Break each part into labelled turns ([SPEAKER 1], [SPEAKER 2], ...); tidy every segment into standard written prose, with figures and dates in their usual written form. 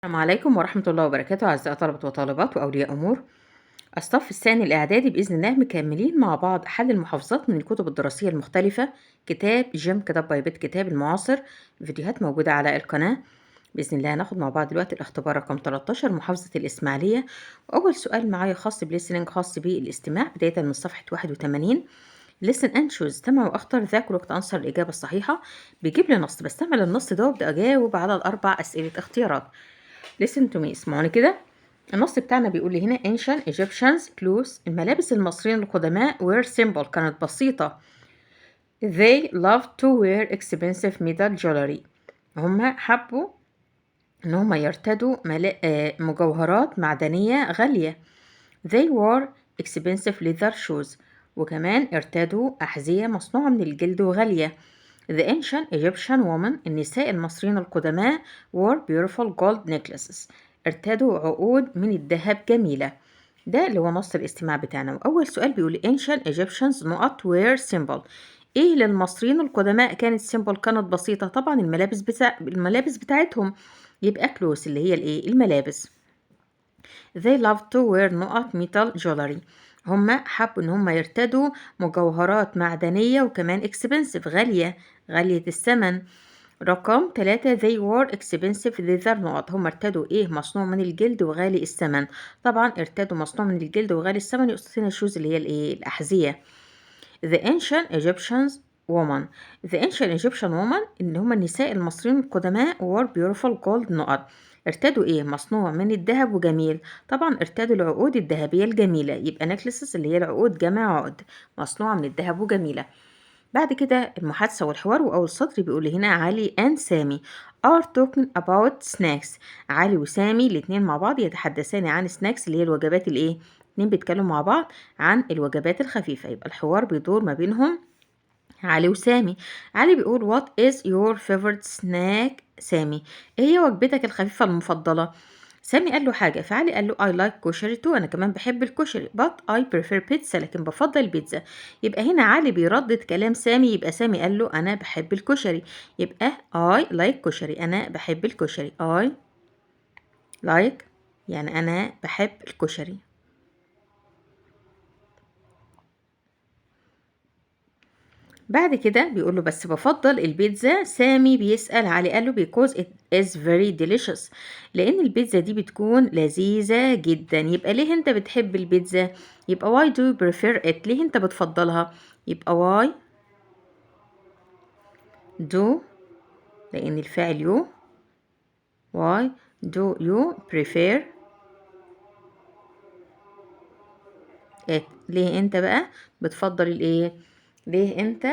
[SPEAKER 1] السلام عليكم ورحمة الله وبركاته أعزائي طلبة وطالبات وأولياء أمور الصف الثاني الإعدادي بإذن الله مكملين مع بعض حل المحافظات من الكتب الدراسية المختلفة. كتاب جيم كتاب باي بيت كتاب المعاصر. الفيديوهات موجودة على القناة. بإذن الله هناخد مع بعض دلوقتي الاختبار رقم 13 محافظة الإسماعيلية. وأول سؤال معايا خاص بليسننج خاص بالاستماع بداية من صفحة 81. listen and choose استمع واختر ذا correct answer الإجابة الصحيحة. بيجيب لي نص بستعمل النص ده وابدأ أجاوب على الأربع أسئلة اختيارات. listen to me اسمعوني كده. النص بتاعنا بيقول لي هنا ancient Egyptians clothes الملابس المصريين القدماء were simple كانت بسيطة. they loved to wear expensive metal jewelry هم حبوا ان هم يرتدوا مجوهرات معدنية غالية. they wore expensive leather shoes وكمان ارتدوا أحذية مصنوعة من الجلد وغالية. The ancient Egyptian women النساء المصريين القدماء wore beautiful gold necklaces ارتدوا عقود من الذهب جميلة. ده اللي هو نص الاستماع بتاعنا. وأول سؤال بيقول ancient Egyptians not were simple ايه للمصريين القدماء كانت simple كانت بسيطة. طبعا الملابس بتاعتهم يبقى clothes اللي هي الايه الملابس. they love to wear نقط metal jewelry هم حبوا ان هم يرتدوا مجوهرات معدنية وكمان expensive غالية الثمن. رقم 3 they wore expensive leather نقط هم ارتدوا ايه مصنوع من الجلد وغالي الثمن. طبعا ارتدوا مصنوع من الجلد وغالي الثمن يقصد هنا shoes اللي هي الايه الأحذية. the ancient Egyptians woman the ancient Egyptian woman اللي هم النساء المصريين القدماء wore beautiful gold نقط ارتدوا ايه مصنوع من الذهب وجميل. طبعا ارتدوا العقود الذهبية الجميلة يبقى necklaces اللي هي العقود جمع عقد مصنوعة من الذهب وجميلة. بعد كده المحادثة والحوار وأول سطر بيقول هنا علي and سامي are talking about snacks علي وسامي الاتنين مع بعض يتحدثان عن snacks اللي هي الوجبات الايه اتنين بيتكلموا مع بعض عن الوجبات الخفيفة. يبقى الحوار بيدور ما بينهم علي وسامي. علي بيقول what is your favorite snack سامي ايه هي وجبتك الخفيفة المفضلة. سامي قال له حاجة فعلي قال له I like كشري too أنا كمان بحب الكشري but I prefer pizza لكن بفضل البيتزا. يبقى هنا علي بيردد كلام سامي يبقى سامي قال له أنا بحب الكشري يبقى I like كشري أنا بحب الكشري I like يعني أنا بحب الكشري. بعد كده بيقول له بس بفضل البيتزا. سامي بيسأل علي قال له because it is very delicious لأن البيتزا دي بتكون لذيذة جدا. يبقى ليه أنت بتحب البيتزا يبقى why do you prefer it ليه أنت بتفضلها يبقى why do لأن الفاعل you why do you prefer it ليه أنت بقى بتفضل الإيه ليه أنت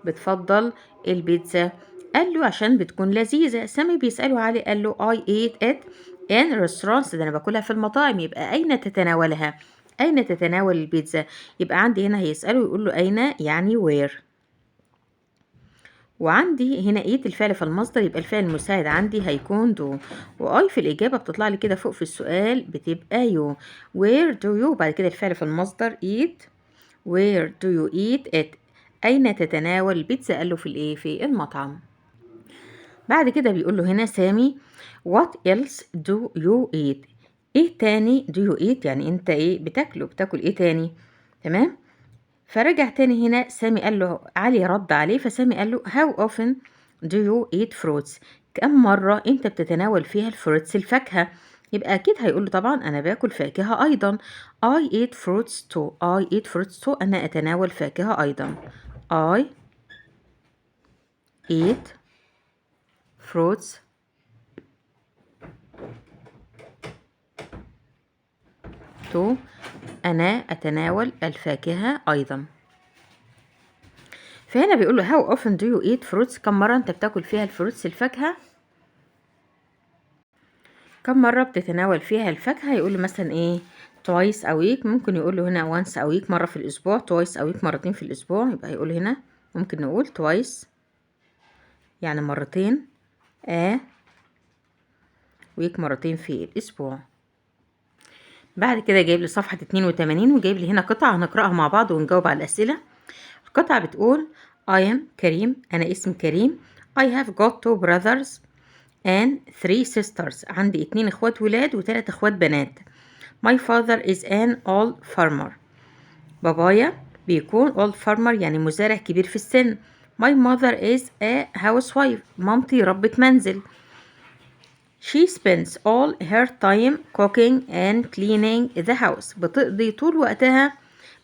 [SPEAKER 1] بتفضل البيتزا. قال له عشان بتكون لذيذة. سامي بيسأله علي قال له I ate it in restaurants ده أنا باكلها في المطاعم. يبقى أين تتناولها أين تتناول البيتزا. يبقى عندي هنا هيسأله يقول له أين يعني where. وعندي هنا ايت الفعل في المصدر يبقى الفعل المساعد عندي هيكون دو واي في الإجابة بتطلع لي كده فوق في السؤال بتبقى يو. where do you بعد كده الفعل في المصدر eat where do you eat it أين تتناول البيتزا قال له في الإيه في المطعم. بعد كده بيقول له هنا سامي what else do you eat إيه تاني do you eat يعني أنت إيه بتاكل إيه تاني. تمام. فرجع تاني هنا سامي قال له علي رد عليه فسامي قال له how often do you eat fruits كم مرة أنت بتتناول فيها الفروتس الفاكهة. يبقى أكيد هيقول له طبعا أنا باكل فاكهة أيضا I eat fruits too أنا أتناول فاكهة أيضا I eat fruits too أنا أتناول الفاكهة أيضا. فهنا بيقول له how often do you eat fruits كم مرة أنت بتاكل فيها الفروتس الفاكهة كم مرة بتتناول فيها الفاكهة. يقول له مثلا إيه twice a week ممكن يقول له هنا once a week مرة في الأسبوع twice a week مرتين في الأسبوع. يبقى يقول هنا ممكن نقول twice يعني مرتين a week مرتين في الأسبوع. بعد كده جايب لي صفحة 82 وجايب لي هنا قطعة هنقرأها مع بعض ونجاوب على الأسئلة. القطعة بتقول I am كريم أنا اسمي كريم I have got two brothers and 3 sisters. عندي 2 اخوات ولاد و3 اخوات بنات. My father is an old farmer. بابايا بيكون old farmer يعني مزارع كبير في السن. My mother is a housewife. مامتي ربة منزل. She spends all her time cooking and cleaning the house. بتقضي طول وقتها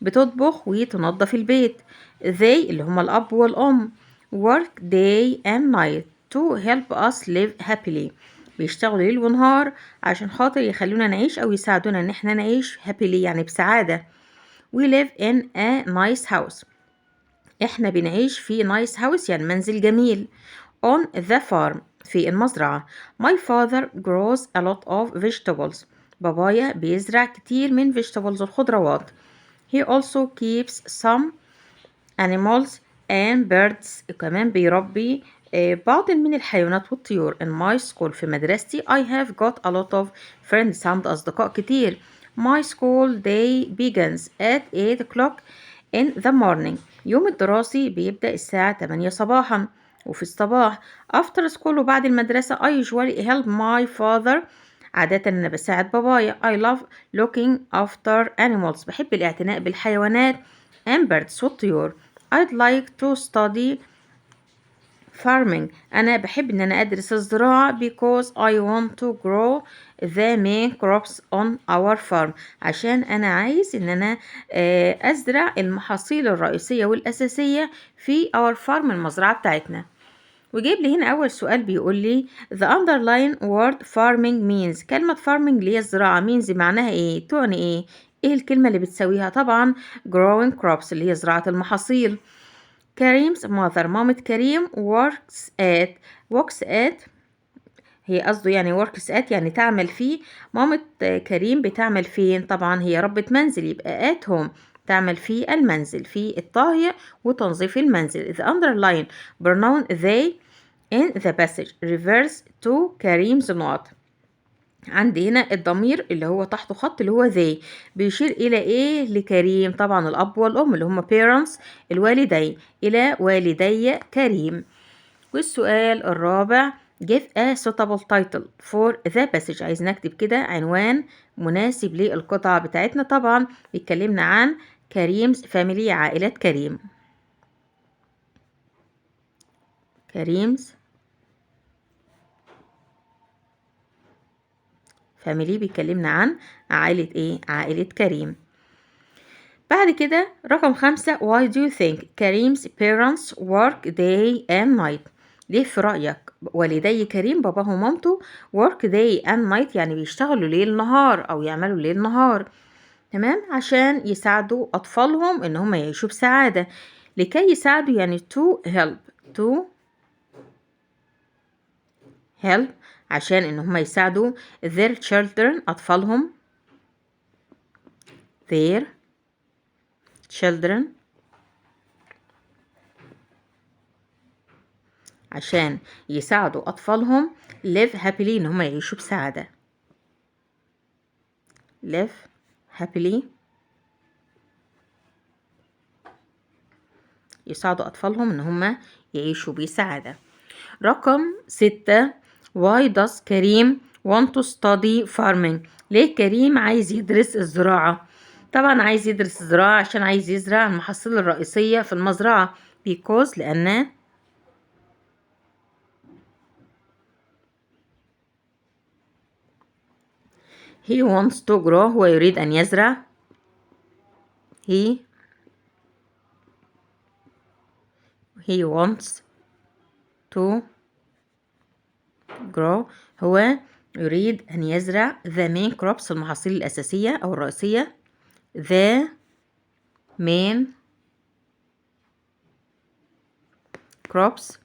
[SPEAKER 1] بتطبخ وتنظف البيت. They اللي هما الأب والأم work day and night to help us live happily. بيشتغلوا ليل ونهار عشان خاطر يخلونا نعيش أو يساعدونا إن احنا نعيش happily يعني بسعادة. We live in a nice house. احنا بنعيش في nice house يعني منزل جميل. On the farm في المزرعة. My father grows a lot of vegetables. بابايا بيزرع كتير من vegetables الخضروات. He also keeps some animals and birds. كمان بيربي بعض من الحيوانات والطيور. In my school في مدرستي I have got a lot of friends. عندي أصدقاء كتير. My school day begins at 8 o'clock in the morning. يوم الدراسي بيبدأ الساعة 8 صباحا وفي الصباح. After school وبعد المدرسة I usually help my father. عادة أنا بساعد بابايا. I love looking after animals. بحب الاعتناء بالحيوانات and birds والطيور. I'd like to study farming. أنا بحب إن أنا أدرس الزراعة because I want to grow the main crops on our farm. عشان أنا عايز إن أنا أزرع المحاصيل الرئيسية والأساسية في our farm المزرعة بتاعتنا. وجايب لي هنا أول سؤال بيقول لي the underline word farming means. كلمة farming اللي هي الزراعة means معناها إيه؟ تعني إيه؟ إيه الكلمة اللي بتساويها؟ طبعا growing crops اللي هي زراعة المحاصيل. كريم's mother مامة كريم works at هي قصده يعني works at يعني تعمل فيه. مامة كريم بتعمل فين؟ طبعا هي ربة منزل يبقى at home تعمل في المنزل في الطهي وتنظيف المنزل. The underline pronoun they in the passage refers to كريم's not. عندي هنا الضمير اللي هو تحته خط اللي هو they بيشير إلى إيه؟ لكريم. طبعا الأب والأم اللي هم parents الوالدين. إلى والدي كريم. والسؤال الرابع give a suitable title for the passage. عايز نكتب كده عنوان مناسب للقطعة بتاعتنا. طبعا بيتكلمنا عن كريم's family عائلة كريم. كريم's family بيكلمنا عن عائلة ايه؟ عائلة كريم. بعد كده رقم 5 why do you think كريم's parents work day and night. ليه في رأيك والدي كريم باباه ومامته work day and night يعني بيشتغلوا ليل نهار أو يعملوا ليل نهار؟ تمام عشان يساعدوا أطفالهم إن هم يعيشوا بسعادة. لكي يساعدوا يعني to help عشان إن هم يساعدوا their children أطفالهم their children عشان يساعدوا أطفالهم live happily إن هم يعيشوا بسعادة. live happily يساعدوا أطفالهم إن هم يعيشوا بسعادة. رقم 6 why does كريم want to study farming. ليه كريم عايز يدرس الزراعة؟ طبعا عايز يدرس الزراعة عشان عايز يزرع المحاصيل الرئيسية في المزرعة because لأن he wants to grow هو يريد أن يزرع he wants to grow هو يريد أن يزرع the main crops المحاصيل الأساسية أو الرئيسية the main crops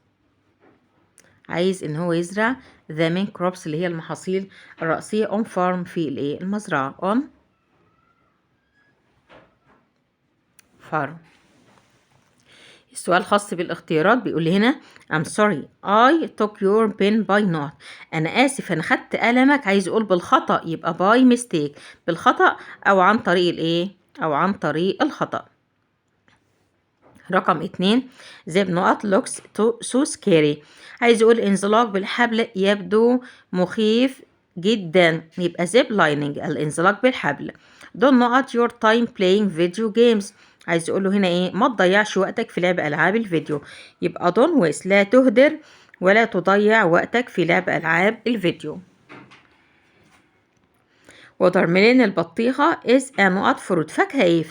[SPEAKER 1] عايز إن هو يزرع the main crops اللي هي المحاصيل الرئيسية on farm في الإيه؟ المزرعة on farm. السؤال خاص بالاختيارات بيقول لي هنا I'm sorry I took your pen by not. أنا آسف أنا خدت قلمك. عايز أقول بالخطأ يبقى by mistake بالخطأ أو عن طريق الإيه؟ أو عن طريق الخطأ. رقم 2 the نقط looks so scary. عايز يقول انزلاق بالحبل يبدو مخيف جدا، يبقى zip lining الانزلاق بالحبل. don't نقط your time playing video games. عايز يقول له هنا ايه؟ ما تضيعش وقتك في لعب العاب الفيديو، يبقى don't waste لا تهدر ولا تضيع وقتك في لعب العاب الفيديو. وترملين البطيخة is a نقط فروت. فاكهة ايه؟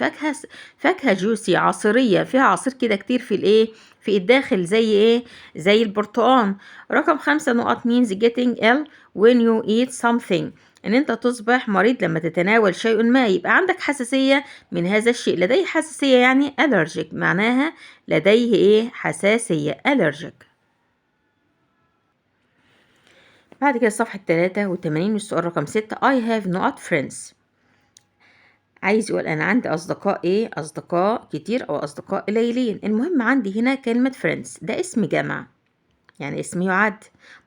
[SPEAKER 1] فاكهة جوسي عصيرية، فيها عصير كده كتير في الايه؟ في الداخل، زي ايه؟ زي البرتقال. رقم 5 نقط means getting ill when you eat something. ان انت تصبح مريض لما تتناول شيء ما، يبقى عندك حساسية من هذا الشيء. لديه حساسية يعني allergic، معناها لديه ايه؟ حساسية allergic. بعد كده صفحة 83 والسؤال رقم 6 I have not friends. عايز يقول أنا عندي أصدقاء إيه؟ أصدقاء كتير أو أصدقاء قليلين. المهم عندي هنا كلمة friends، ده اسم جمع يعني اسم يعد.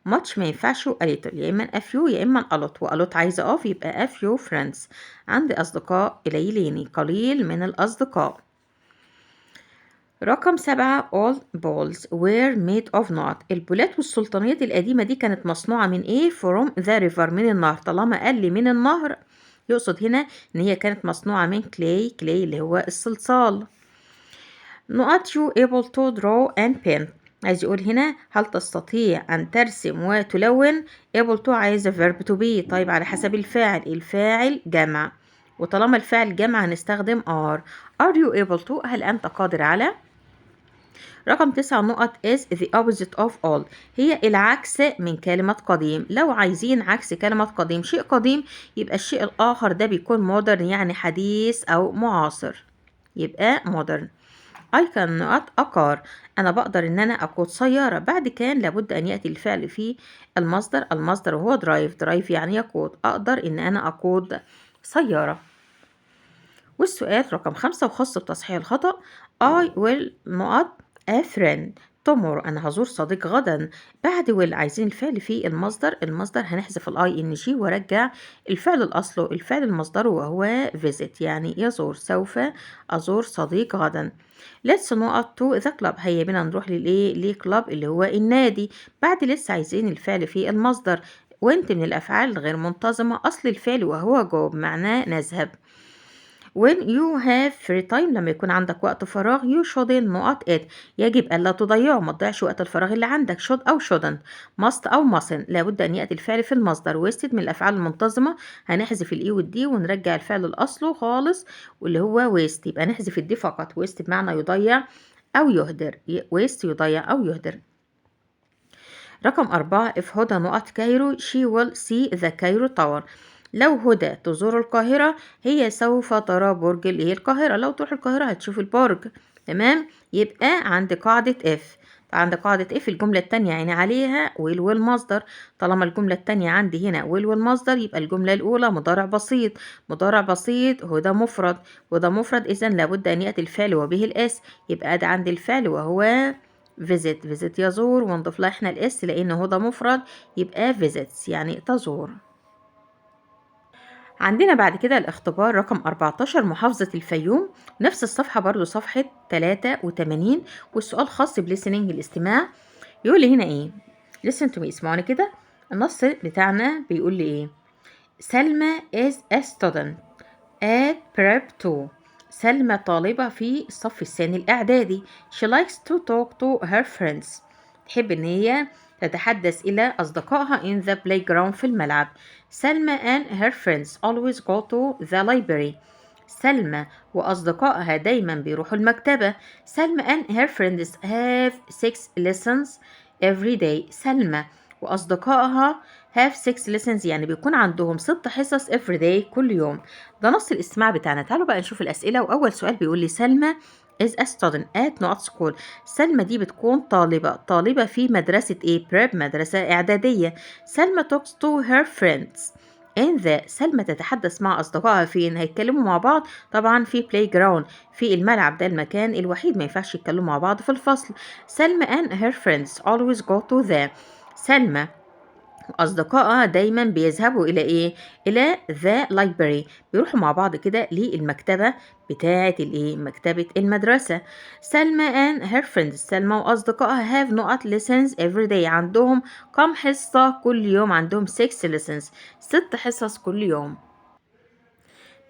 [SPEAKER 1] much ما ينفعش و little، يا إما a few يا إما a lot، و a lot عايزة off يبقى a few friends. عندي أصدقاء قليلين، قليل من الأصدقاء. رقم 7 all balls were made of not. البولات والسلطانيات القديمة دي كانت مصنوعة من إيه؟ from the river من النهر. طالما قال لي من النهر يقصد هنا إن هي كانت مصنوعة من clay اللي هو الصلصال. not you able to draw and paint. عايز يقول هنا هل تستطيع أن ترسم وتلون؟ able to عايزة verb to be. طيب على حسب الفاعل، الفاعل جمع، وطالما الفاعل جمع هنستخدم are you able to؟ هل أنت قادر على؟ رقم 9 نقط is the opposite of all. هي العكس من كلمة قديم. لو عايزين عكس كلمة قديم، شيء قديم، يبقى الشيء الآخر ده بيكون modern يعني حديث أو معاصر، يبقى modern. I can نقط أقار. أنا بقدر إن أنا أقود سيارة. بعد كان لابد أن يأتي الفعل في المصدر وهو drive يعني يقود. أقدر إن أنا أقود سيارة. والسؤال رقم 5 وخاص بتصحيح الخطأ I will نقط a friend tomorrow. أنا هزور صديق غدا. بعد will عايزين الفعل في المصدر هنحذف ing ورجع الفعل الأصله، الفعل المصدر وهو visit يعني يزور. سوف أزور صديق غدا. let's نقط to the club. هيا بنا نروح لكلاب اللي هو النادي. بعد لسه عايزين الفعل في المصدر، وانت من الأفعال الغير منتظمة. أصل الفعل وهو go بمعناه نذهب. when you have free time لما يكون عندك وقت فراغ you shouldn't نقط it. يجب ألا تضيعه، ما تضيعش وقت الفراغ اللي عندك. should أو shouldn't، must أو mustn't. لابد أن يأتي الفعل في المصدر. wasted من الأفعال المنتظمة هنحذف الإي والدي ونرجع الفعل الأصله خالص واللي هو waste، يبقى نحذف الدي فقط. waste بمعنى يضيع أو يهدر. waste يضيع أو يهدر. رقم 4 if هدى نقط كايرو she will see the Cairo Tower. لو هدى تزور القاهرة هي سوف ترى برج اللي هي القاهرة. لو تروح القاهرة هتشوف البرج. تمام، يبقى عند قاعدة اف الجملة التانية يعني عليها will والمصدر. طالما الجملة التانية عندي هنا will والمصدر يبقى الجملة الأولى مضارع بسيط. مضارع بسيط هدى مفرد، إذا لابد أن يأتي الفعل وبه الإس. يبقى ده عندي الفعل وهو visit يزور، ونضيف لها احنا الإس لأن هدى مفرد يبقى visits يعني تزور. عندنا بعد كده الاختبار رقم 14 محافظة الفيوم. نفس الصفحة برضو صفحة 83 والسؤال خاص بليسننج الاستماع. يقول لي هنا ايه؟ listen to me، اسمعوني كده. النص بتاعنا بيقول لي ايه؟ سلمى is a student at prep 2. سلمى طالبة في الصف الثاني الإعدادي. she likes to talk to her friends. تحب إن هي تتحدث إلى أصدقائها in the playground في الملعب. سلمى and her friends always go to the library. سلمى وأصدقائها دايما بيروحوا المكتبة. سلمى and her friends have 6 lessons every day. سلمى وأصدقائها have 6 lessons يعني بيكون عندهم 6 حصص every day كل يوم. ده نص الاستماع بتاعنا. تعالوا بقى نشوف الأسئلة. وأول سؤال بيقول لي سلمى is a student at نقط school. سلمى دي بتكون طالبة في مدرسة ايه؟ prep مدرسة إعدادية. سلمى talks to her friends in the. سلمى تتحدث مع أصدقائها فين؟ هيتكلموا مع بعض طبعا في playground في الملعب، ده المكان الوحيد ما ينفعش يتكلموا مع بعض في الفصل. سلمى and her friends always go to the. سلمى أصدقائها دايما بيذهبوا إلى إيه؟ إلى the library، بيروحوا مع بعض كده للمكتبة بتاعة الإيه؟ مكتبة المدرسة. سلمى and her friends، سلمى وأصدقائها have not lessons every day، عندهم كم حصة كل يوم؟ عندهم 6 lessons، 6 حصص كل يوم.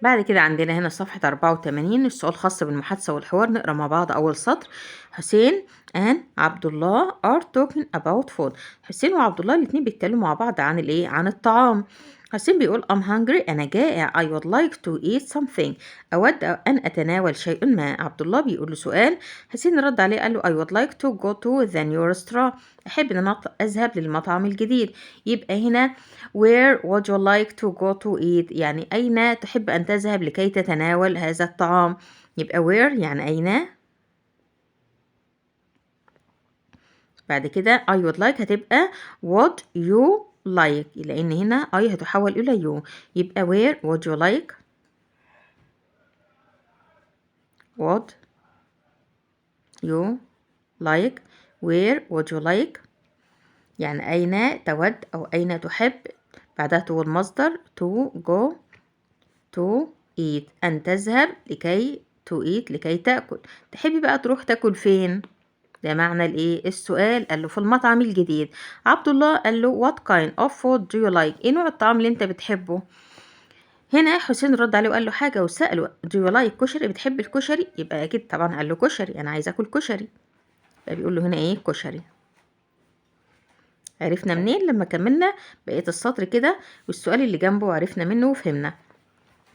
[SPEAKER 1] بعد كده عندنا هنا صفحة 84 السؤال خاص بالمحادثة والحوار، نقرأ مع بعض أول سطر. حسين and عبد الله are talking about food، حسين وعبد الله الاتنين بيتكلموا مع بعض عن الإيه؟ عن الطعام. حسين بيقول I'm hungry، أنا جائع. I would like to eat something، أود أن أتناول شيء ما. عبد الله بيقول له سؤال، حسين رد عليه قال له I would like to go to the new restaurant، أحب أن أنا أذهب للمطعم الجديد. يبقى هنا where would you like to go to eat، يعني أين تحب أن تذهب لكي تتناول هذا الطعام. يبقى where يعني أين. بعد كده I would like هتبقى would you like، لأن هنا I هتحول إلى you، يبقى where would you like، would you like، where would you like يعني أين تود أو أين تحب. بعدها تو المصدر to go to eat، أن تذهب لكي to eat لكي تأكل. تحبي بقى تروح تاكل فين؟ ده معنى الايه السؤال. قال له في المطعم الجديد. عبد الله قال له what kind of food do you like، ايه نوع الطعام اللي انت بتحبه. هنا حسين رد عليه وقال له حاجة وسأله do you like كشري، بتحب الكشري؟ يبقى أكيد طبعا قال له كشري، أنا عايز أكل كشري، فبيقول له هنا إيه كشري. عرفنا منين؟ لما كملنا بقية السطر كده والسؤال اللي جنبه عرفنا منه وفهمنا.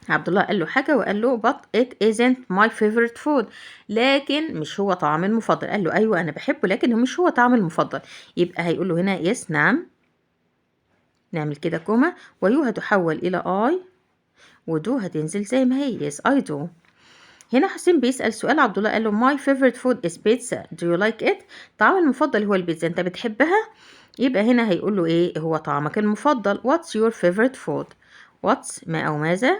[SPEAKER 1] عبد الله قال له حاجة وقال له but it isn't my favorite food، لكن مش هو طعامي المفضل. قال له أيوة أنا بحبه لكن هو مش هو طعامي المفضل. يبقى هيقول له هنا yes نعم، نعمل كده كوما، ويو هتحول إلى I، ودو هتنزل زي ما هي yes I do. هنا حسين بيسأل سؤال، عبد الله قال له my favorite food is pizza do you like it، طعامي المفضل هو البيتزا، أنت بتحبها؟ يبقى هنا هيقول له إيه هو طعامك المفضل what's your favorite food. what's ما أو ماذا،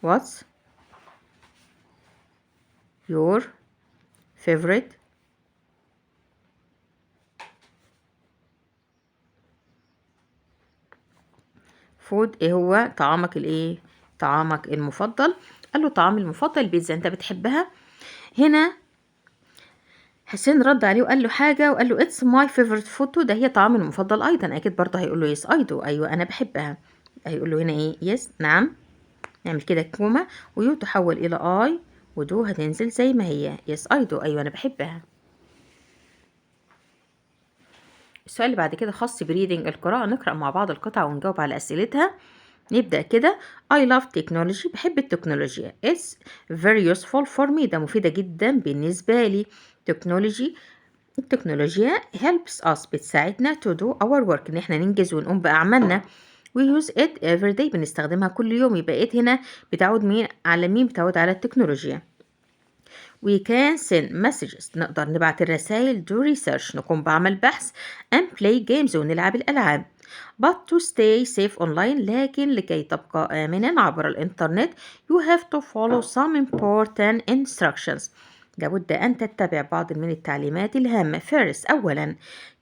[SPEAKER 1] what's your favorite food، ايه هو طعامك الايه طعامك المفضل. قال له طعامي المفضل بيتزا، انت بتحبها؟ هنا حسين رد عليه وقال له حاجة وقال له it's my favorite food too، ده هي طعامي المفضل ايضا. اكيد برضه هيقول له yes I do، ايوه انا بحبها. هيقول له هنا ايه yes نعم، نعمل كده كومة ويو تحول الى I، ودو هتنزل زي ما هي yes I do، ايوه انا بحبها. السؤال اللي بعد كده خاص بريدنج القراءة، نقرأ مع بعض القطعة ونجاوب على أسئلتها. نبدأ كده I love technology، بحب التكنولوجيا. It's very useful for me، ده مفيدة جدا بالنسبة لي. التكنولوجيا helps us، بتساعدنا to do our work، إن احنا ننجز ونقوم بأعمالنا. we use it every day، بنستخدمها كل يوم. يبقى it هنا بتعود مين على مين؟ بتعود على التكنولوجيا. we can send messages، نقدر نبعت الرسائل. do research، نقوم بعمل بحث. and play games، ونلعب الألعاب. but to stay safe online، لكن لكي تبقى آمنا عبر الإنترنت you have to follow some important instructions، لابد أن تتبع بعض من التعليمات الهامة. first أولا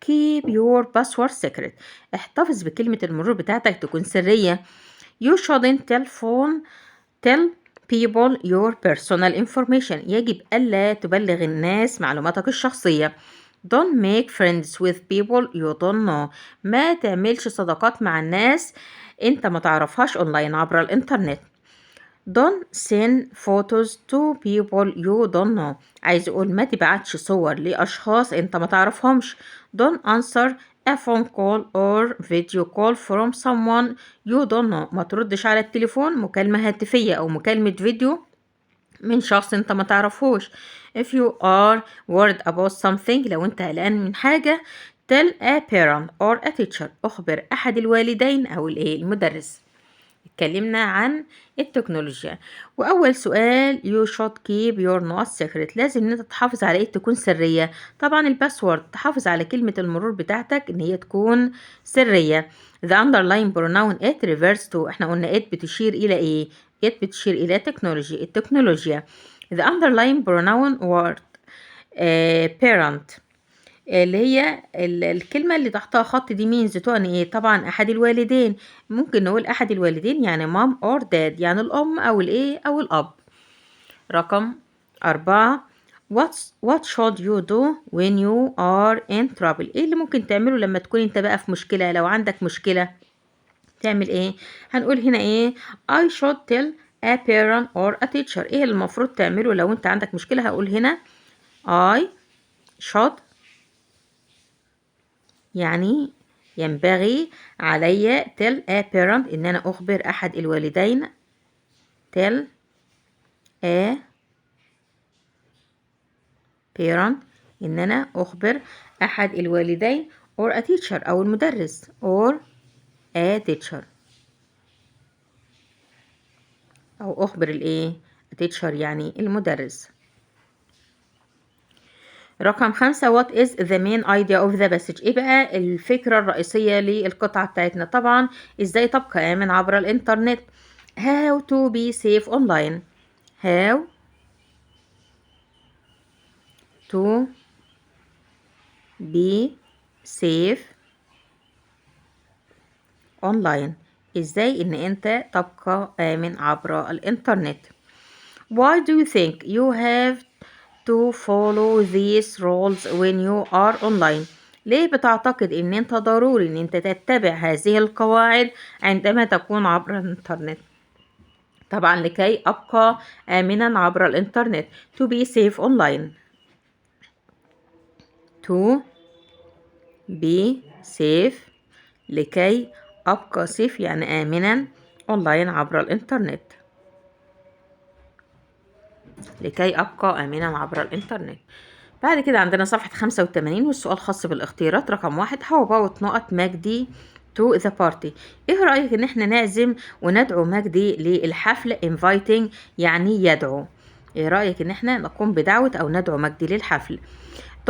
[SPEAKER 1] keep your password secret، احتفظ بكلمة المرور بتاعتك تكون سرية. you shouldn't tell people your personal information، يجب ألا تبلغ الناس معلوماتك الشخصية. don't make friends with people you don't know، ما تعملش صداقات مع الناس انت ما تعرفهاش اونلاين عبر الانترنت. don't send photos to people you don't know، عايز اقول ما تبعتش صور لاشخاص انت ما تعرفهمش. don't answer a phone call or video call from someone you don't know، ما تردش على التليفون مكالمة هاتفية او مكالمة فيديو من شخص انت ما تعرفوش. if you are worried about something، لو انت قلقان من حاجة tell a parent or a teacher، اخبر احد الوالدين او المدرس. اتكلمنا عن التكنولوجيا. واول سؤال you should keep your notes secret، لازم ان انت تحافظ على ايه تكون سرية. طبعا الباسورد تحافظ على كلمة المرور بتاعتك ان هي تكون سرية. the underline pronoun it refers to، احنا قلنا it بتشير الى ايه؟ it بتشير الى التكنولوجيا. the underline pronoun word parent اللي هي الكلمة اللي تحتها خط دي means تعني إيه؟ طبعًا أحد الوالدين، ممكن نقول أحد الوالدين يعني mom or dad يعني الأم أو الإيه أو الأب. رقم 4 what should you do when you are in trouble؟ إيه اللي ممكن تعمله لما تكون أنت بقى في مشكلة؟ لو عندك مشكلة تعمل إيه؟ هنقول هنا إيه I should tell a parent or a teacher. إيه اللي المفروض تعمله لو أنت عندك مشكلة؟ هقول هنا I should يعني ينبغي علي tell a parent إن أنا أخبر أحد الوالدين tell a parent إن أنا أخبر أحد الوالدين or a teacher أو المدرس or a teacher أو أخبر الإيه a teacher يعني المدرس. رقم 5 what is the main idea of the passage؟ إيه بقى الفكرة الرئيسية للقطعة بتاعتنا؟ طبعا إزاي تبقى آمن عبر الإنترنت. how to be safe online. how to be safe online. إزاي إن أنت تبقى آمن عبر الإنترنت. why do you think you have to follow these rules when you are online؟ ليه بتعتقد إن أنت ضروري إن أنت تتبع هذه القواعد عندما تكون عبر الإنترنت؟ طبعا لكي أبقى آمنا عبر الإنترنت. to be safe online. to be safe لكي أبقى safe يعني آمنا أونلاين عبر الإنترنت. لكي أبقى آمنا عبر الإنترنت. بعد كده عندنا صفحة 85 والسؤال خاص بالاختيارات. رقم 1 how about نقط مجدي to the party؟ إيه رأيك إن إحنا نعزم وندعو مجدي للحفل inviting يعني يدعو. إيه رأيك إن إحنا نقوم بدعوة أو ندعو مجدي للحفل.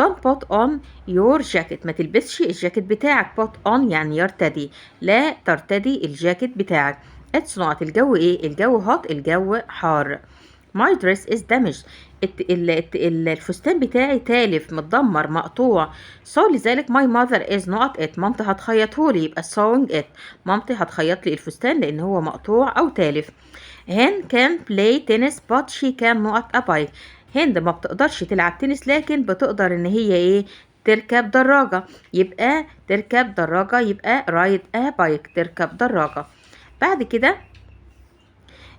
[SPEAKER 1] don't put on your jacket ما تلبسش الجاكيت بتاعك. put on يعني يرتدي. لا ترتدي الجاكيت بتاعك. it's not الجو إيه؟ الجو hot الجو حار. my dress is damaged الفستان بتاعي تالف متدمر مقطوع. so لذلك my mother is not it مامتي هتخيطهولي يبقى sewing it مامتي هتخيط لي الفستان لأن هو مقطوع أو تالف. هند can play tennis but she can not a bike. هند ما بتقدرش تلعب تنس لكن بتقدر ان هي ايه تركب دراجة. يبقى تركب دراجة يبقى ride a bike تركب دراجة. بعد كده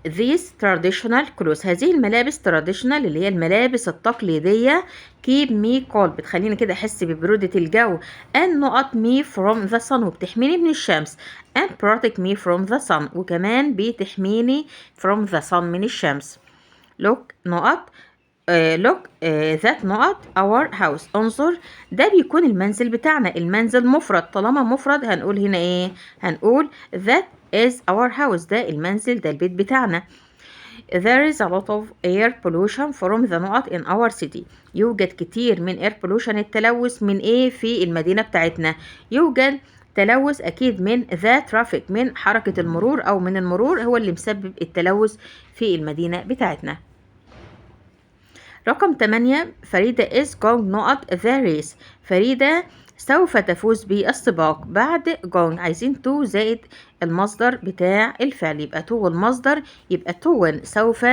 [SPEAKER 1] these traditional clothes هذه الملابس traditional اللي هي الملابس التقليدية keep me cool بتخليني كده احس ببرودة الجو and not me from the sun وبتحميني من الشمس and protect me from the sun وكمان بتحميني from the sun من الشمس. look نقط look that نقط our house انظر ده بيكون المنزل بتاعنا. المنزل مفرد طالما مفرد هنقول هنا ايه هنقول that is our house ده المنزل ده البيت بتاعنا. there is a lot of air pollution from the نقط in our city يوجد كتير من air pollution التلوث من ايه في المدينة بتاعتنا. يوجد تلوث أكيد من the traffic من حركة المرور أو من المرور هو اللي مسبب التلوث في المدينة بتاعتنا. رقم 8 فريدة is going نقط the race فريدة سوف تفوز بالسباق. بعد going عايزين to زائد المصدر بتاع الفعل يبقى to والمصدر يبقى to سوف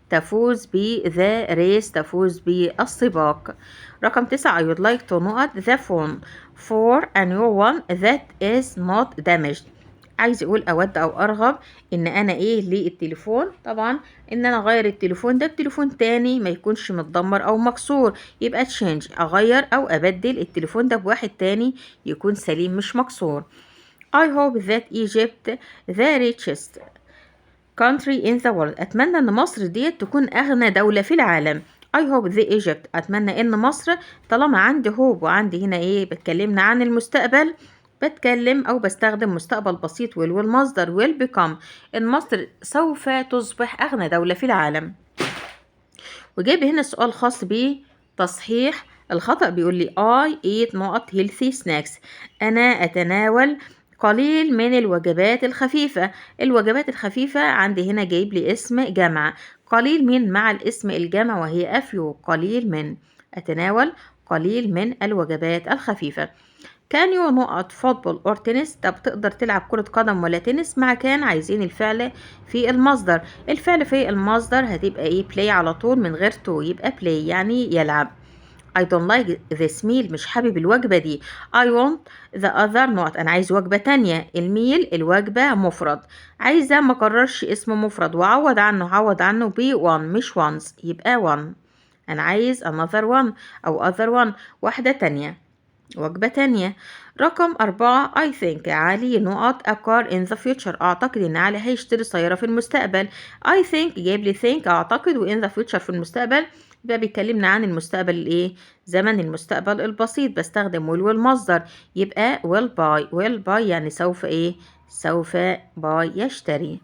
[SPEAKER 1] تفوز ب the race تفوز بالسباق. رقم 9 I would like to نقط the phone for a new one that is not damaged عايز يقول أود أو أرغب إن أنا إيه للتليفون طبعا إن أنا أغير التليفون ده بتليفون تاني ما يكونش متدمر أو مكسور يبقى change أغير أو أبدل التليفون ده بواحد تاني يكون سليم مش مكسور. I hope that Egypt the richest country in the world أتمنى إن مصر ديت تكون أغنى دولة في العالم. I hope the Egypt أتمنى إن مصر طالما عندي hope وعندي هنا إيه بتكلمنا عن المستقبل بتكلم أو بستخدم مستقبل بسيط will والمصدر will become إن مصر سوف تصبح أغنى دولة في العالم. وجايب هنا السؤال خاص بتصحيح الخطأ بيقول لي I eat نقط healthy snacks أنا أتناول قليل من الوجبات الخفيفة. الوجبات الخفيفة عندي هنا جايب لي اسم جمع قليل من مع الاسم الجمع وهي أفيو قليل من. أتناول قليل من الوجبات الخفيفة. كان يو نقط فوتبول اور تنس؟ طب تقدر تلعب كرة قدم ولا تنس؟ مع كان عايزين الفعل في المصدر. الفعل في المصدر هتبقى ايه؟ play على طول من غير to، يبقى play يعني يلعب. I don't like this meal، مش حابب الوجبة دي. I want the other not، أنا عايز وجبة تانية. الميل الوجبة مفرد، عايزة ما كررش اسم مفرد وعوض عنه، عوض عنه ب one مش once، يبقى one. أنا عايز another one أو other one، واحدة تانية، وجبة تانية. رقم 4 I think علي نقط a car in the future، أعتقد إن علي هيشتري سيارة في المستقبل. I think جايب لي think أعتقد، و in the future في المستقبل، يبقى بيكلمنا عن المستقبل الإيه؟ زمن المستقبل البسيط، بستخدم will والمصدر، يبقى will buy. will buy يعني سوف إيه؟ سوف buy يشتري.